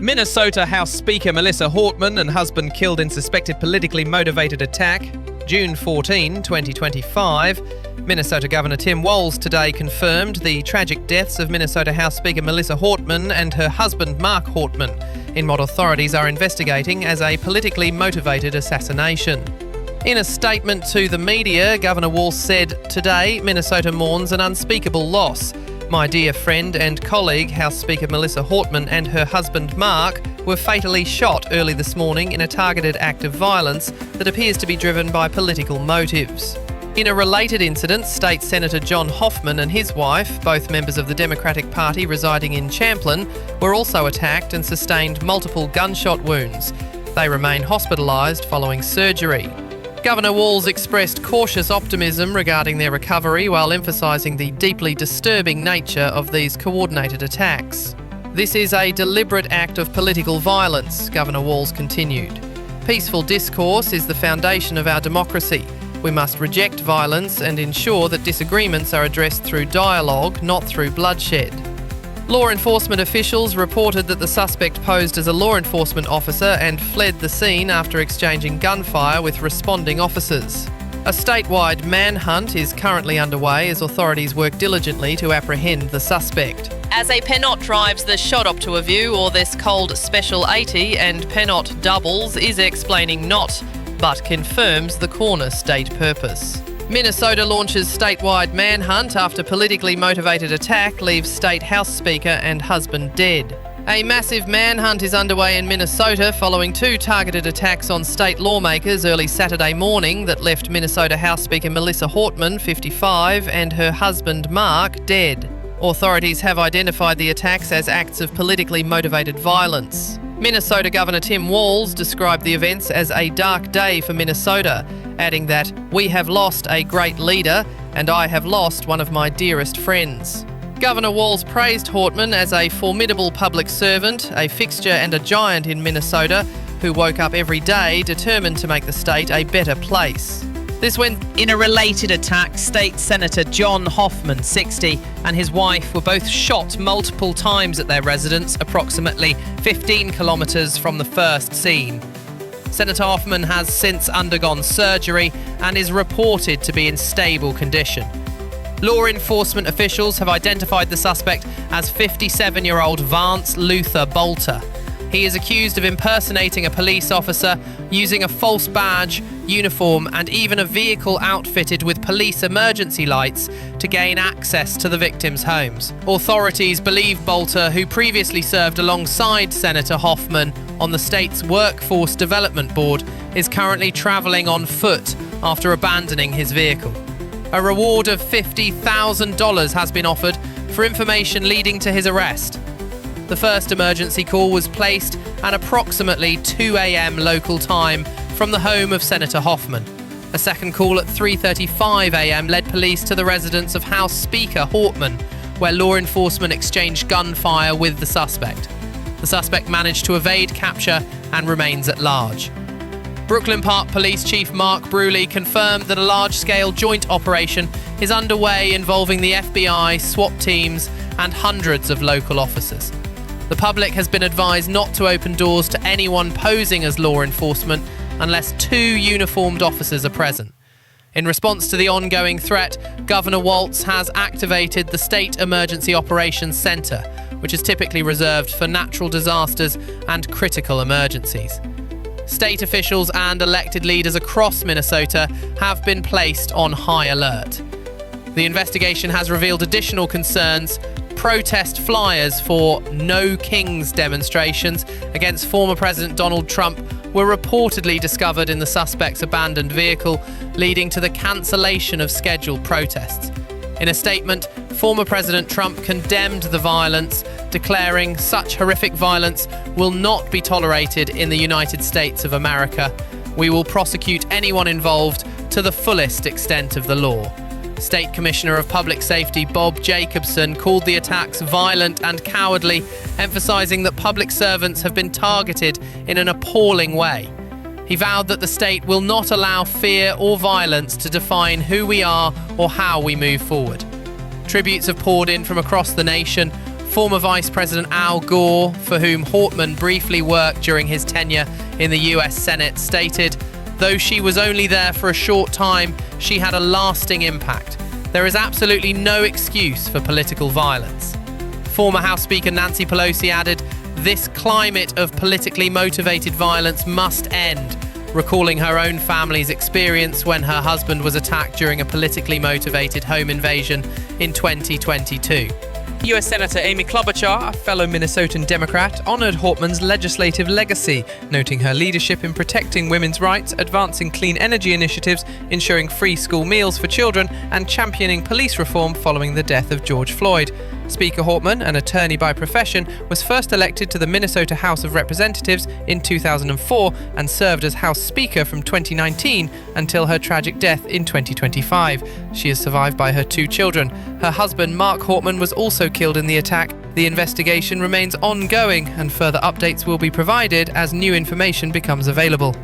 Minnesota House Speaker Melissa Hortman and husband killed in suspected politically motivated attack. June 14, 2025. Minnesota Governor Tim Walz today confirmed the tragic deaths of Minnesota House Speaker Melissa Hortman and her husband Mark Hortman in what authorities are investigating as a politically motivated assassination. In a statement to the media, Governor Walz said, "Today, Minnesota mourns an unspeakable loss. My dear friend and colleague, House Speaker Melissa Hortman, and her husband Mark were fatally shot early this morning in a targeted act of violence that appears to be driven by political motives." In a related incident, State Senator John Hoffman and his wife, both members of the Democratic Party residing in Champlin, were also attacked and sustained multiple gunshot wounds. They remain hospitalised following surgery. Governor Walz expressed cautious optimism regarding their recovery while emphasising the deeply disturbing nature of these coordinated attacks. "This is a deliberate act of political violence," Governor Walz continued. "Peaceful discourse is the foundation of our democracy. We must reject violence and ensure that disagreements are addressed through dialogue, not through bloodshed." Law enforcement officials reported that the suspect posed as a law enforcement officer and fled the scene after exchanging gunfire with responding officers. A statewide manhunt is currently underway as authorities work diligently to apprehend the suspect. As a Penot drives the shot up to a view, or this cold Special 80 and Penot doubles, is explaining not, but confirms the corner state purpose. Minnesota launches statewide manhunt after politically motivated attack leaves state House Speaker and husband dead. A massive manhunt is underway in Minnesota following two targeted attacks on state lawmakers early Saturday morning that left Minnesota House Speaker Melissa Hortman, 55, and her husband Mark dead. Authorities have identified the attacks as acts of politically motivated violence. Minnesota Governor Tim Walz described the events as a dark day for Minnesota, adding that, "We have lost a great leader, and I have lost one of my dearest friends." Governor Walz praised Hortman as a formidable public servant, a fixture and a giant in Minnesota, who woke up every day determined to make the state a better place. This went in a related attack. State Senator John Hoffman, 60, and his wife were both shot multiple times at their residence, approximately 15 kilometres from the first scene. Senator Hoffman has since undergone surgery and is reported to be in stable condition. Law enforcement officials have identified the suspect as 57-year-old Vance Luther Boelter. He is accused of impersonating a police officer, using a false badge, uniform, and even a vehicle outfitted with police emergency lights to gain access to the victims' homes. Authorities believe Boelter, who previously served alongside Senator Hoffman on the state's Workforce Development Board, is currently travelling on foot after abandoning his vehicle. A reward of $50,000 has been offered for information leading to his arrest. The first emergency call was placed at approximately 2 a.m. local time from the home of Senator Hoffman. A second call at 3:35 a.m. led police to the residence of House Speaker Hortman, where law enforcement exchanged gunfire with the suspect. The suspect managed to evade capture and remains at large. Brooklyn Park Police Chief Mark Bruley confirmed that a large-scale joint operation is underway involving the FBI, SWAT teams, and hundreds of local officers. The public has been advised not to open doors to anyone posing as law enforcement unless 2 uniformed officers are present. In response to the ongoing threat, Governor Walz has activated the State Emergency Operations Center, which is typically reserved for natural disasters and critical emergencies. State officials and elected leaders across Minnesota have been placed on high alert. The investigation has revealed additional concerns. Protest flyers for No Kings demonstrations against former President Donald Trump were reportedly discovered in the suspect's abandoned vehicle, leading to the cancellation of scheduled protests. In a statement, former President Trump condemned the violence, declaring such horrific violence will not be tolerated in the United States of America. We will prosecute anyone involved to the fullest extent of the law. State Commissioner of Public Safety Bob Jacobson called the attacks violent and cowardly, emphasizing that public servants have been targeted in an appalling way. He vowed that the state will not allow fear or violence to define who we are or how we move forward. Tributes have poured in from across the nation. Former Vice President Al Gore, for whom Hortman briefly worked during his tenure in the US Senate, stated, "Though she was only there for a short time, she had a lasting impact. There is absolutely no excuse for political violence." Former House Speaker Nancy Pelosi added, "This climate of politically motivated violence must end," recalling her own family's experience when her husband was attacked during a politically motivated home invasion in 2022. US Senator Amy Klobuchar, a fellow Minnesotan Democrat, honoured Hortman's legislative legacy, noting her leadership in protecting women's rights, advancing clean energy initiatives, ensuring free school meals for children, and championing police reform following the death of George Floyd. Speaker Hortman, an attorney by profession, was first elected to the Minnesota House of Representatives in 2004 and served as House Speaker from 2019 until her tragic death in 2025. She is survived by her 2 children. Her husband, Mark Hortman, was also killed in the attack. The investigation remains ongoing and further updates will be provided as new information becomes available.